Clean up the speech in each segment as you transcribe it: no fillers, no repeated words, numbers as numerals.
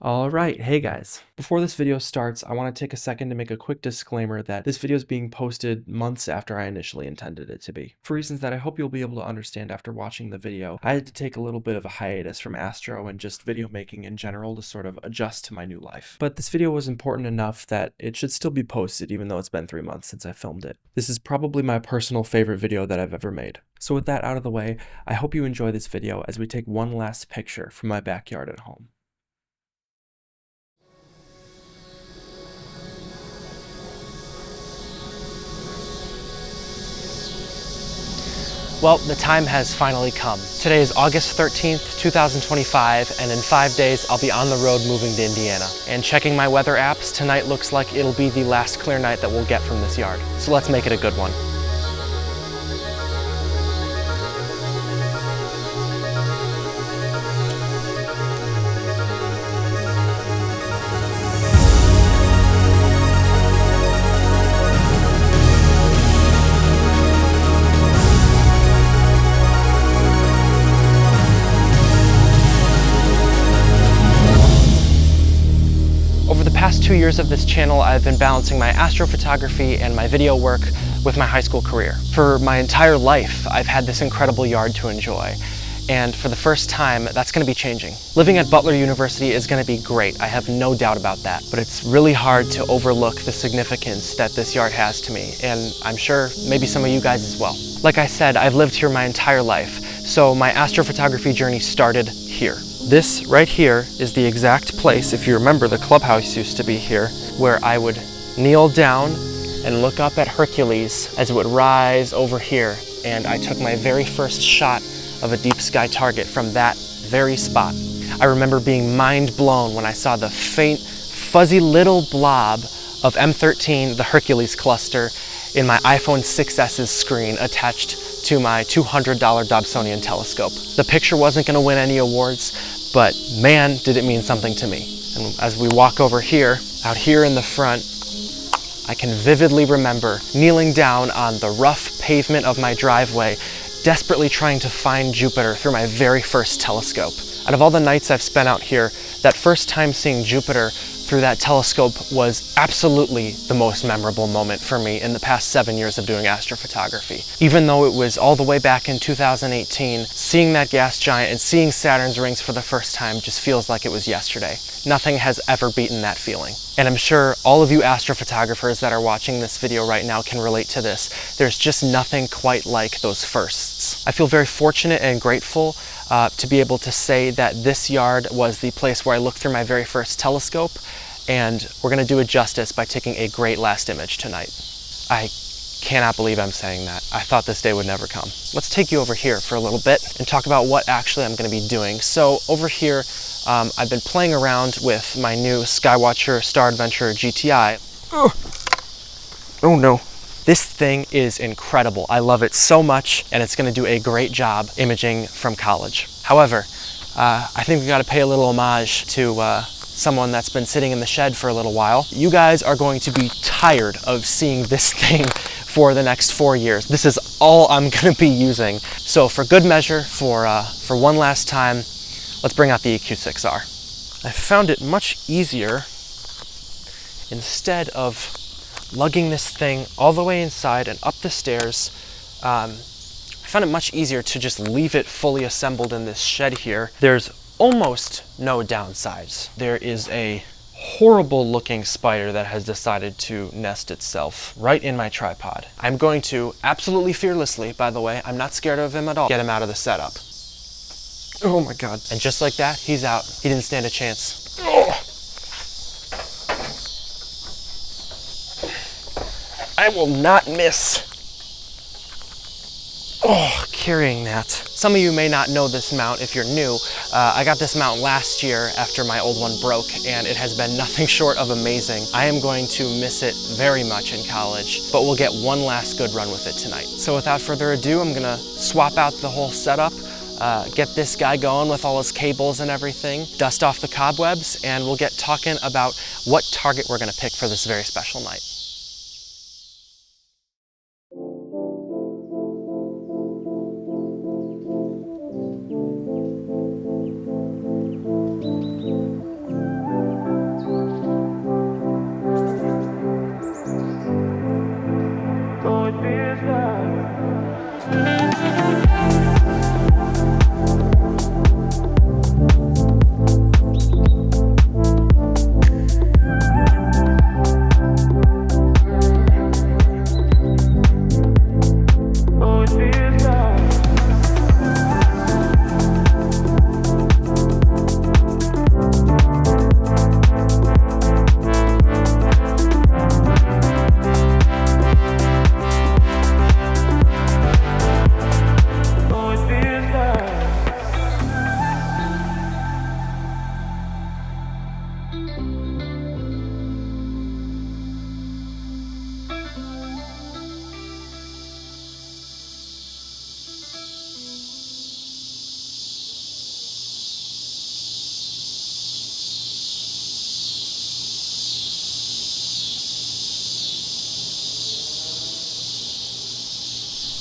Alright, hey guys. Before this video starts, I want to take a second to make a quick disclaimer that this video is being posted months after I initially intended it to be. For reasons that I hope you'll be able to understand after watching the video, I had to take a little bit of a hiatus from Astro and just video making in general to sort of adjust to my new life. But this video was important enough that it should still be posted even though it's been 3 months since I filmed it. This is probably my personal favorite video that I've ever made. So with that out of the way, I hope you enjoy this video as we take one last picture from my backyard at home. Well, the time has finally come. Today is August 13th, 2025, and in 5 days I'll be on the road moving to Indiana. And checking my weather apps, tonight looks like it'll be the last clear night that we'll get from this yard. So let's make it a good one. Over the past 2 years of this channel, I've been balancing my astrophotography and my video work with my high school career. For my entire life, I've had this incredible yard to enjoy. And for the first time, that's going to be changing. Living at Butler University is going to be great, I have no doubt about that. But it's really hard to overlook the significance that this yard has to me, and I'm sure maybe some of you guys as well. Like I said, I've lived here my entire life, so my astrophotography journey started here. This right here is the exact place, if you remember the clubhouse used to be here, where I would kneel down and look up at Hercules as it would rise over here, and I took my very first shot of a deep sky target from that very spot. I remember being mind blown when I saw the faint, fuzzy little blob of M13, the Hercules cluster, in my iPhone 6s's screen attached to my $200 Dobsonian telescope. The picture wasn't going to win any awards, but man, did it mean something to me. And as we walk over here, out here in the front, I can vividly remember kneeling down on the rough pavement of my driveway, desperately trying to find Jupiter through my very first telescope. Out of all the nights I've spent out here, that first time seeing Jupiter through that telescope was absolutely the most memorable moment for me in the past 7 years of doing astrophotography. Even though it was all the way back in 2018, seeing that gas giant and seeing Saturn's rings for the first time just feels like it was yesterday. Nothing has ever beaten that feeling. And I'm sure all of you astrophotographers that are watching this video right now can relate to this. There's just nothing quite like those firsts. I feel very fortunate and grateful to be able to say that this yard was the place where I looked through my very first telescope, and we're going to do it justice by taking a great last image tonight. I cannot believe I'm saying that. I thought this day would never come. Let's take you over here for a little bit and talk about what actually I'm going to be doing. So over here, I've been playing around with my new Skywatcher Star Adventurer GTI. Oh no. This thing is incredible. I love it so much, and it's going to do a great job imaging from college. However, I think we got to pay a little homage to someone that's been sitting in the shed for a little while. You guys are going to be tired of seeing this thing for the next 4 years. This is all I'm going to be using. So for good measure, for one last time, let's bring out the EQ6R. I found it much easier, instead of lugging this thing all the way inside and up the stairs, I found it much easier to just leave it fully assembled in this shed here. There's almost no downsides. There is a horrible looking spider that has decided to nest itself right in my tripod. I'm going to absolutely fearlessly, by the way, I'm not scared of him at all, get him out of the setup. Oh my god. And just like that, he's out. He didn't stand a chance. Oh. I will not miss. Oh, carrying that. Some of you may not know this mount if you're new. I got this mount last year after my old one broke, and it has been nothing short of amazing. I am going to miss it very much in college, but we'll get one last good run with it tonight. So without further ado, I'm gonna swap out the whole setup, get this guy going with all his cables and everything, dust off the cobwebs, and we'll get talking about what target we're gonna pick for this very special night.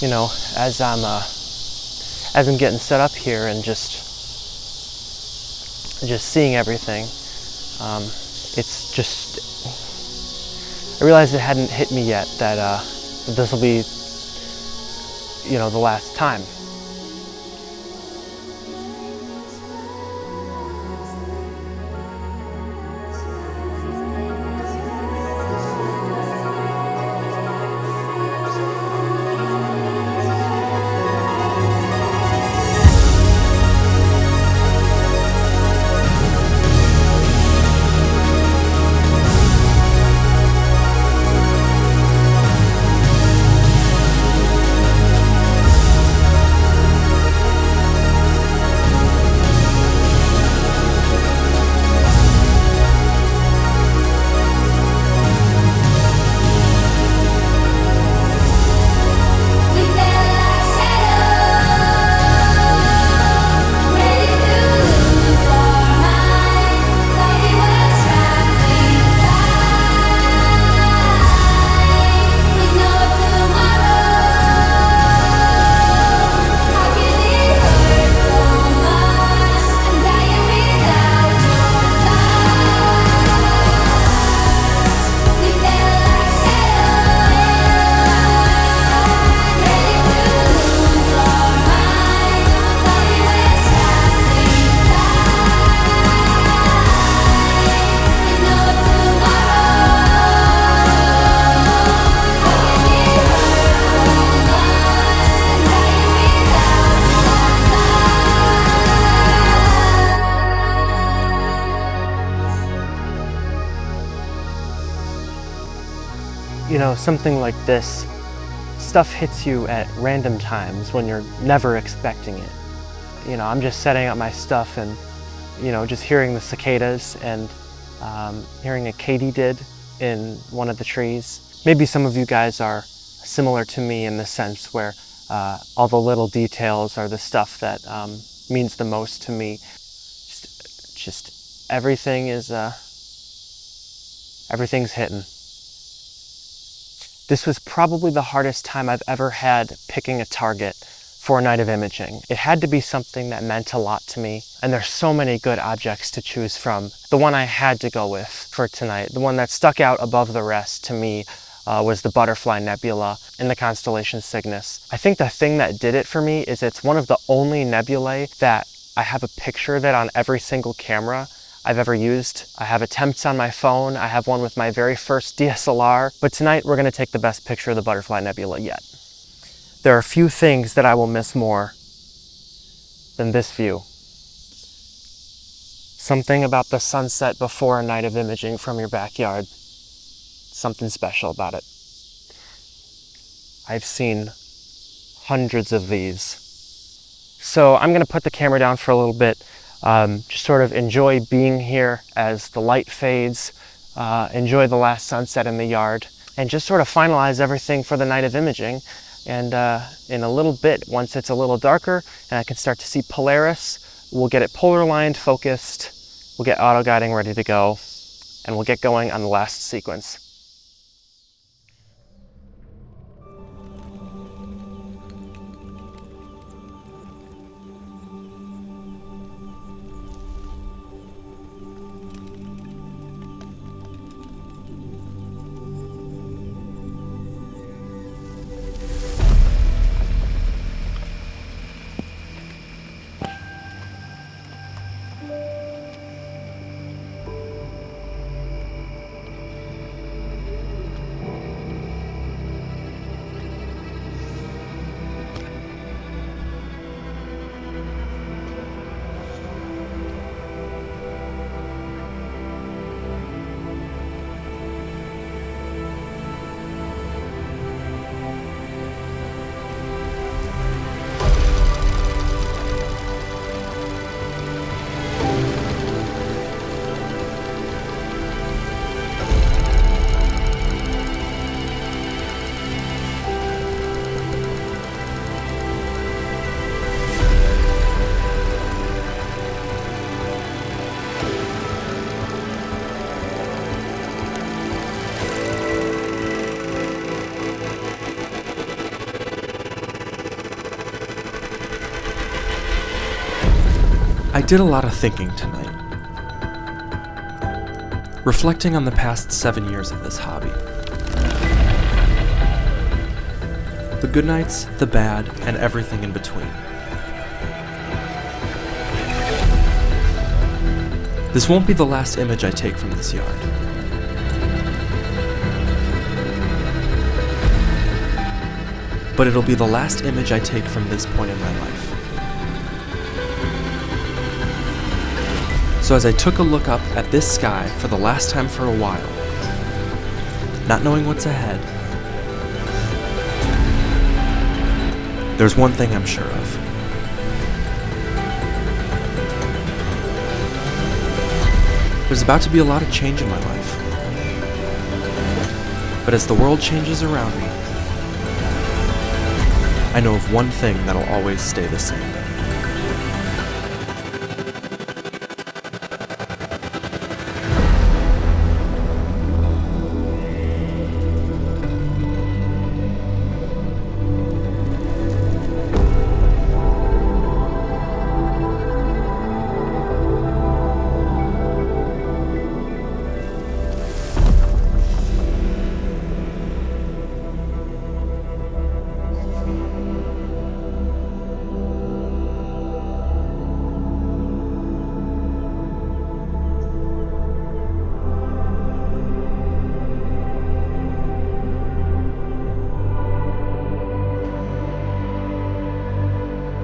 You know, as I'm getting set up here and just seeing everything, it's just, I realized it hadn't hit me yet that this will be, you know, the last time. You know, something like this, stuff hits you at random times when you're never expecting it. You know, I'm just setting up my stuff and, you know, just hearing the cicadas and hearing a katydid in one of the trees. Maybe some of you guys are similar to me in the sense where all the little details are the stuff that means the most to me. Just everything is, everything's hitting. This was probably the hardest time I've ever had picking a target for a night of imaging. It had to be something that meant a lot to me, and there's so many good objects to choose from. The one I had to go with for tonight, the one that stuck out above the rest to me, was the Butterfly Nebula in the constellation Cygnus. I think the thing that did it for me is it's one of the only nebulae that I have a picture of it on every single camera I've ever used. I have attempts on my phone. I have one with my very first DSLR, but tonight we're gonna take the best picture of the Butterfly Nebula yet. There are few things that I will miss more than this view. Something about the sunset before a night of imaging from your backyard. Something special about it. I've seen hundreds of these. So I'm gonna put the camera down for a little bit, just sort of enjoy being here as the light fades, enjoy the last sunset in the yard, and just sort of finalize everything for the night of imaging. And in a little bit, once it's a little darker and I can start to see Polaris, we'll get it polar lined, focused, we'll get auto guiding ready to go, and we'll get going on the last sequence. I did a lot of thinking tonight, reflecting on the past 7 years of this hobby. The good nights, the bad, and everything in between. This won't be the last image I take from this yard. But it'll be the last image I take from this point in my life. So as I took a look up at this sky for the last time for a while, not knowing what's ahead, there's one thing I'm sure of. There's about to be a lot of change in my life. But as the world changes around me, I know of one thing that'll always stay the same.